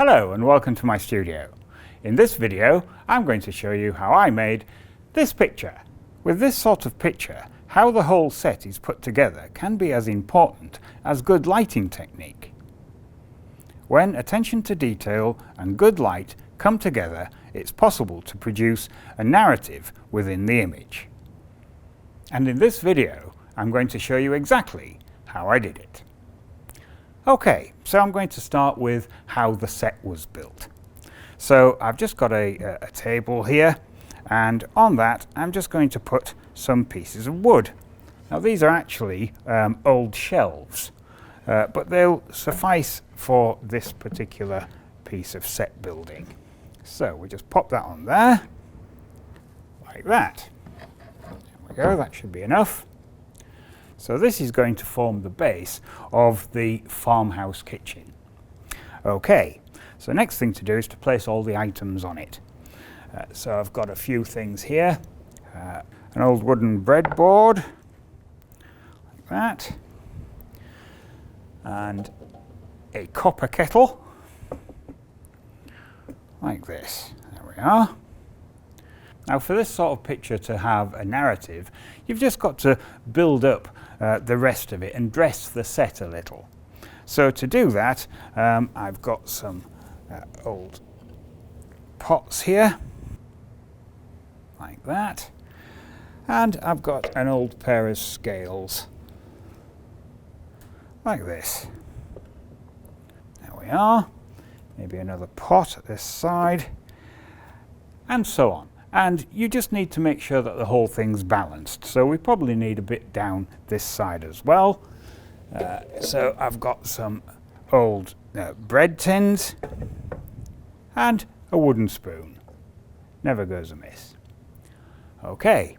Hello and welcome to my studio. In this video I'm going to show you how I made this picture. With this sort of picture, how the whole set is put together can be as important as good lighting technique. When attention to detail and good light come together, it's possible to produce a narrative within the image. And in this video I'm going to show you exactly how I did it. Okay, so I'm going to start with how the set was built. So I've just got a table here, and on that I'm just going to put some pieces of wood. Now these are actually old shelves, but they'll suffice for this particular piece of set building. So we just pop that on there, like that. There we go, that should be enough. So this is going to form the base of the farmhouse kitchen. Okay, so next thing to do is to place all the items on it. So I've got a few things here. An old wooden breadboard, like that. And a copper kettle, like this. There we are. Now for this sort of picture to have a narrative, you've just got to build up the rest of it and dress the set a little. So to do that, I've got some old pots here, like that, and I've got an old pair of scales, like this. There we are. Maybe another pot at this side, and so on. And you just need to make sure that the whole thing's balanced. So we probably need a bit down this side as well. So I've got some old bread tins and a wooden spoon. Never goes amiss. Okay,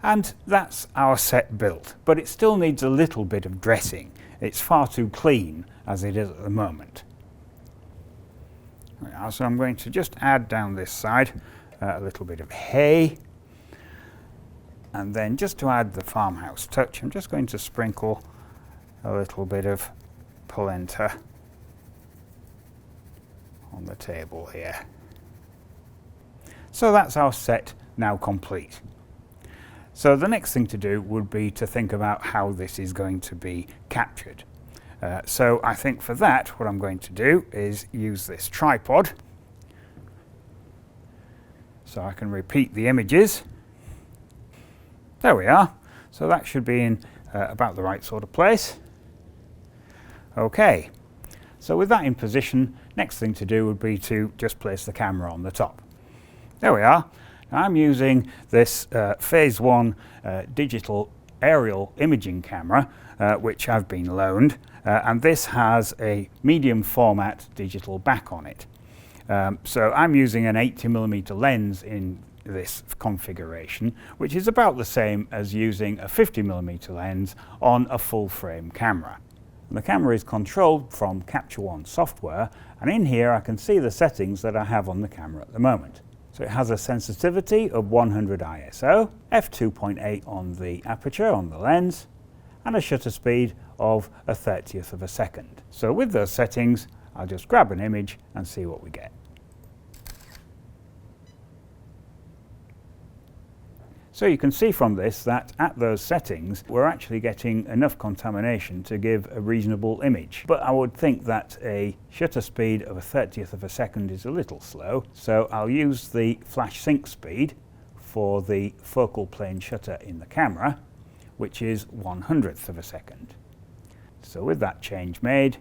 and that's our set built, but it still needs a little bit of dressing. It's far too clean as it is at the moment. So I'm going to just add down this side a little bit of hay, and then just to add the farmhouse touch, I'm just going to sprinkle a little bit of polenta on the table here. So that's our set now complete. So the next thing to do would be to think about how this is going to be captured. So I think for that what I'm going to do is use this tripod, so I can repeat the images. There we are. So that should be in about the right sort of place. Okay, so with that in position, next thing to do would be to just place the camera on the top. There we are. Now I'm using this Phase 1 digital aerial imaging camera, which I've been loaned, and this has a medium format digital back on it. So I'm using an 80mm lens in this configuration, which is about the same as using a 50mm lens on a full frame camera. And the camera is controlled from Capture One software, and in here I can see the settings that I have on the camera at the moment. So it has a sensitivity of 100 ISO, f2.8 on the aperture on the lens, and a shutter speed of 1/30th of a second. So with those settings, I'll just grab an image and see what we get. So you can see from this that at those settings we're actually getting enough contamination to give a reasonable image. But I would think that a shutter speed of 1/30th of a second is a little slow, so I'll use the flash sync speed for the focal plane shutter in the camera, which is 1/100th of a second. So with that change made,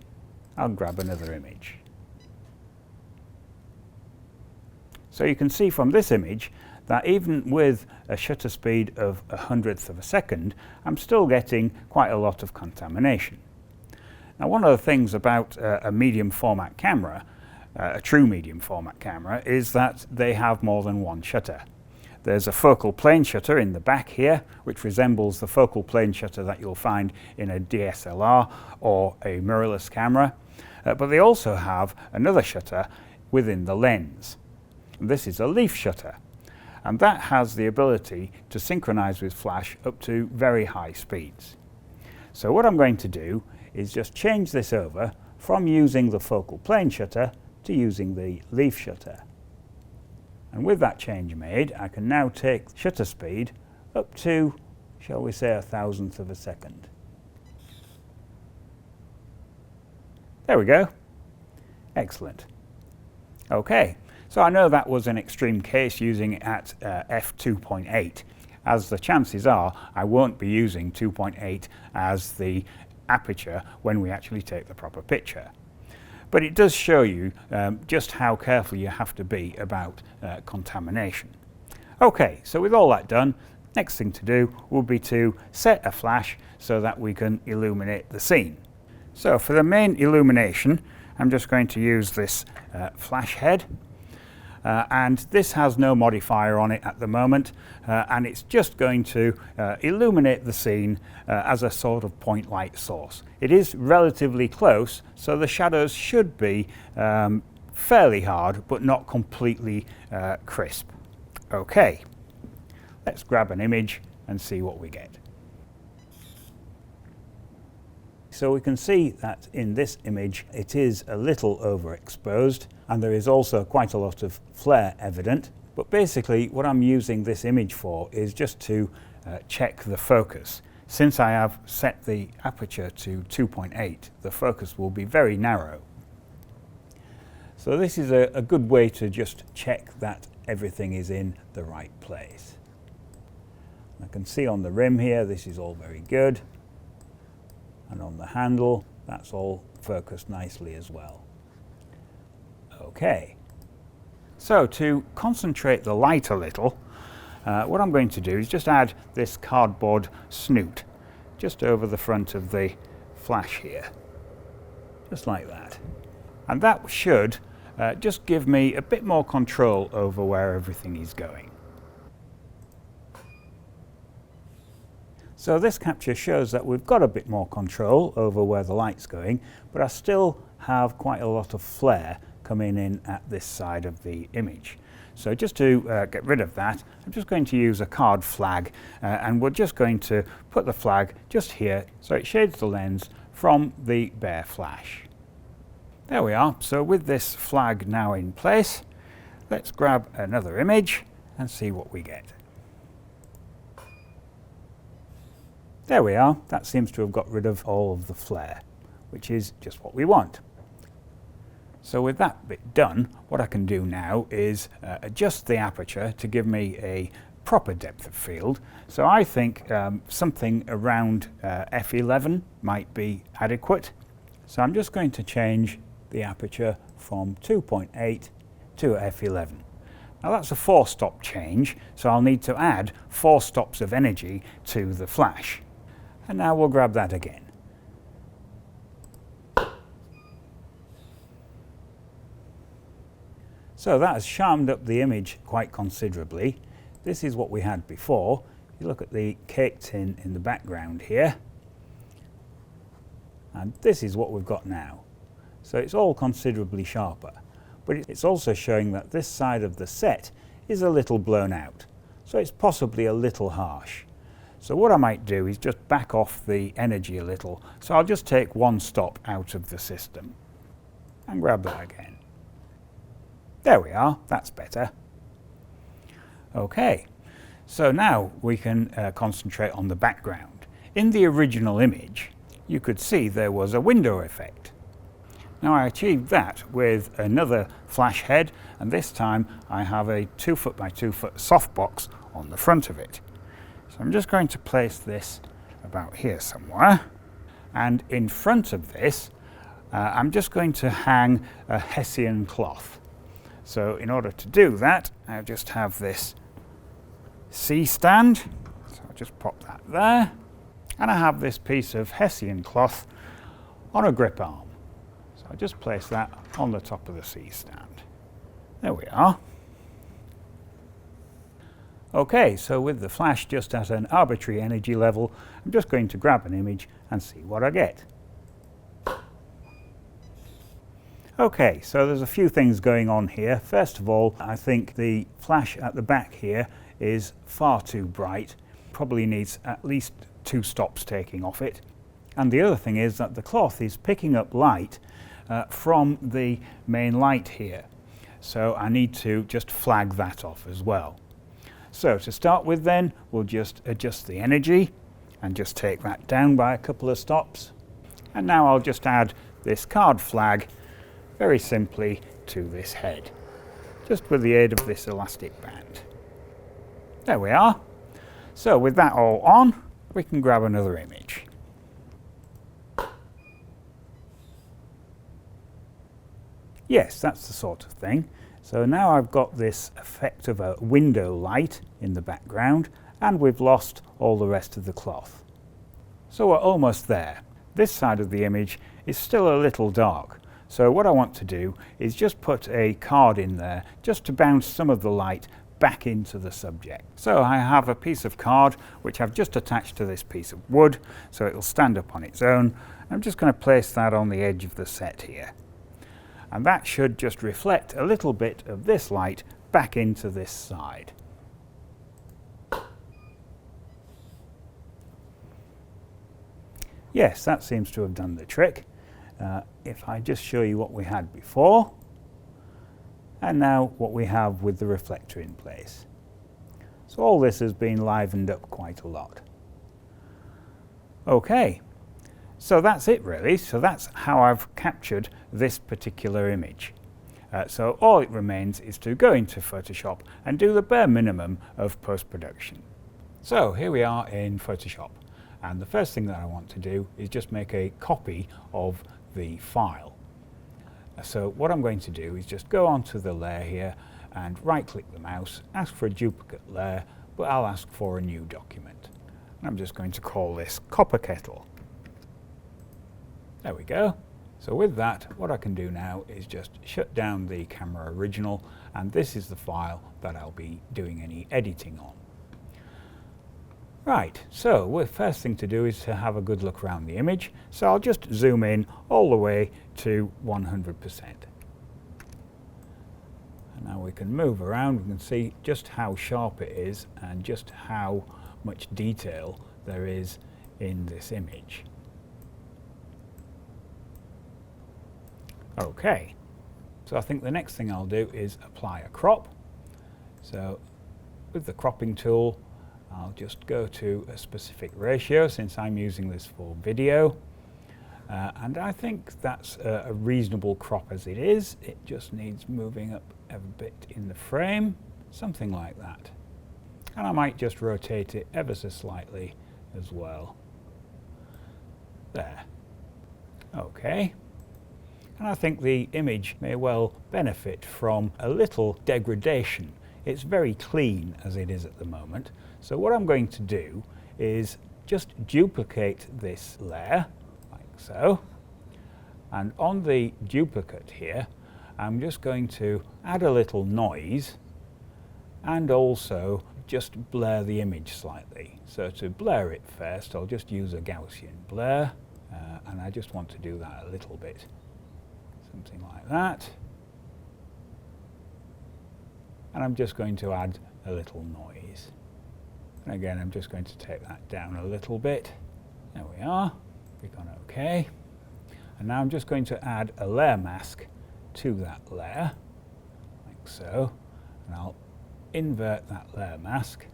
I'll grab another image. So you can see from this image that even with a shutter speed of 1/100th of a second, I'm still getting quite a lot of contamination. Now one of the things about a medium format camera, a true medium format camera, is that they have more than one shutter. There's a focal plane shutter in the back here, which resembles the focal plane shutter that you'll find in a DSLR or a mirrorless camera, but they also have another shutter within the lens. This is a leaf shutter, and that has the ability to synchronize with flash up to very high speeds. So what I'm going to do is just change this over from using the focal plane shutter to using the leaf shutter. And with that change made, I can now take shutter speed up to, shall we say, 1/1000th of a second. There we go. Excellent. Okay, so I know that was an extreme case using it at f2.8. As the chances are, I won't be using 2.8 as the aperture when we actually take the proper picture. But it does show you just how careful you have to be about contamination. Okay, so with all that done, next thing to do will be to set a flash so that we can illuminate the scene. So for the main illumination, I'm just going to use this flash head. And this has no modifier on it at the moment, and it's just going to illuminate the scene as a sort of point light source. It is relatively close, so the shadows should be fairly hard, but not completely crisp. Okay, let's grab an image and see what we get. So we can see that in this image it is a little overexposed, and there is also quite a lot of flare evident. But basically what I'm using this image for is just to check the focus. Since I have set the aperture to 2.8, the focus will be very narrow. So this is a good way to just check that everything is in the right place. I can see on the rim here, this is all very good. And on the handle, that's all focused nicely as well. Okay, so to concentrate the light a little, what I'm going to do is just add this cardboard snoot just over the front of the flash here, just like that. And that should just give me a bit more control over where everything is going. So this capture shows that we've got a bit more control over where the light's going, but I still have quite a lot of flare coming in at this side of the image. So just to get rid of that, I'm just going to use a card flag, and we're just going to put the flag just here so it shades the lens from the bare flash. There we are. So with this flag now in place, let's grab another image and see what we get. There we are. That seems to have got rid of all of the flare, which is just what we want. So with that bit done, what I can do now is adjust the aperture to give me a proper depth of field. So I think something around f11 might be adequate. So I'm just going to change the aperture from 2.8 to f11. Now that's a 4-stop change, so I'll need to add 4 stops of energy to the flash. And now we'll grab that again. So that has sharpened up the image quite considerably. This is what we had before. You look at the cake tin in the background here, and this is what we've got now. So it's all considerably sharper, but it's also showing that this side of the set is a little blown out, so it's possibly a little harsh. So what I might do is just back off the energy a little. So I'll just take 1 stop out of the system and grab that again. There we are, that's better. Okay, so now we can concentrate on the background. In the original image, you could see there was a window effect. Now I achieved that with another flash head, and this time I have a 2 by 2 softbox on the front of it. So I'm just going to place this about here somewhere, and in front of this I'm just going to hang a Hessian cloth. So in order to do that, I just have this C stand, so I'll just pop that there, and I have this piece of Hessian cloth on a grip arm. So I'll just place that on the top of the C stand. There we are. Okay, so with the flash just at an arbitrary energy level, I'm just going to grab an image and see what I get. Okay, so there's a few things going on here. First of all, I think the flash at the back here is far too bright. Probably needs at least 2 stops taking off it. And the other thing is that the cloth is picking up light from the main light here. So I need to just flag that off as well. So to start with then, we'll just adjust the energy and just take that down by a couple of stops. And now I'll just add this card flag very simply to this head, just with the aid of this elastic band. There we are. So with that all on, we can grab another image. Yes, that's the sort of thing. So now I've got this effect of a window light in the background, and we've lost all the rest of the cloth. So we're almost there. This side of the image is still a little dark. So what I want to do is just put a card in there just to bounce some of the light back into the subject. So I have a piece of card which I've just attached to this piece of wood so it'll stand up on its own. I'm just going to place that on the edge of the set here. And that should just reflect a little bit of this light back into this side. Yes, that seems to have done the trick. If I just show you what we had before, and now what we have with the reflector in place. So all this has been livened up quite a lot. Okay, so that's it really. So that's how I've captured this particular image. So all it remains is to go into Photoshop and do the bare minimum of post-production. So here we are in Photoshop, and the first thing that I want to do is just make a copy of the file. So what I'm going to do is just go onto the layer here and right-click the mouse, ask for a duplicate layer, but I'll ask for a new document. And I'm just going to call this Copper Kettle. There we go. So with that, what I can do now is just shut down the camera original, and this is the file that I'll be doing any editing on. Right, so the first thing to do is to have a good look around the image. So I'll just zoom in all the way to 100%. And now we can move around, we can see just how sharp it is and just how much detail there is in this image. Okay, so I think the next thing I'll do is apply a crop. So with the cropping tool, I'll just go to a specific ratio since I'm using this for video. And I think that's a reasonable crop as it is. It just needs moving up a bit in the frame, something like that. And I might just rotate it ever so slightly as well. There. Okay. And I think the image may well benefit from a little degradation. It's very clean as it is at the moment. So what I'm going to do is just duplicate this layer, like so. And on the duplicate here, I'm just going to add a little noise and also just blur the image slightly. So to blur it first, I'll just use a Gaussian blur, and I just want to do that a little bit. Something like that. And I'm just going to add a little noise. And again, I'm just going to take that down a little bit. There we are. Click on OK. And now I'm just going to add a layer mask to that layer, like so. And I'll invert that layer mask.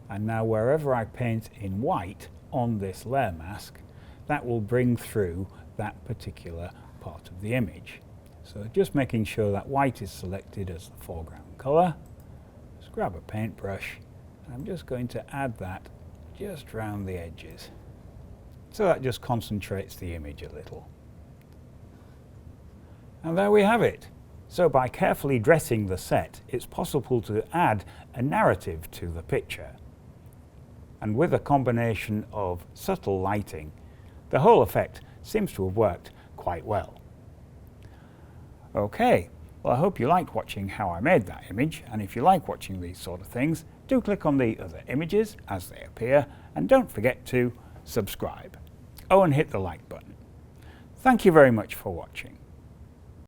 And now wherever I paint in white on this layer mask, that will bring through that particular part of the image. So just making sure that white is selected as the foreground colour. Just grab a paintbrush, and I'm just going to add that just round the edges. So that just concentrates the image a little. And there we have it. So by carefully dressing the set, it's possible to add a narrative to the picture. And with a combination of subtle lighting, the whole effect seems to have worked quite well. Okay, well I hope you liked watching how I made that image, and if you like watching these sort of things, do click on the other images as they appear, and don't forget to subscribe. Oh, and hit the like button. Thank you very much for watching.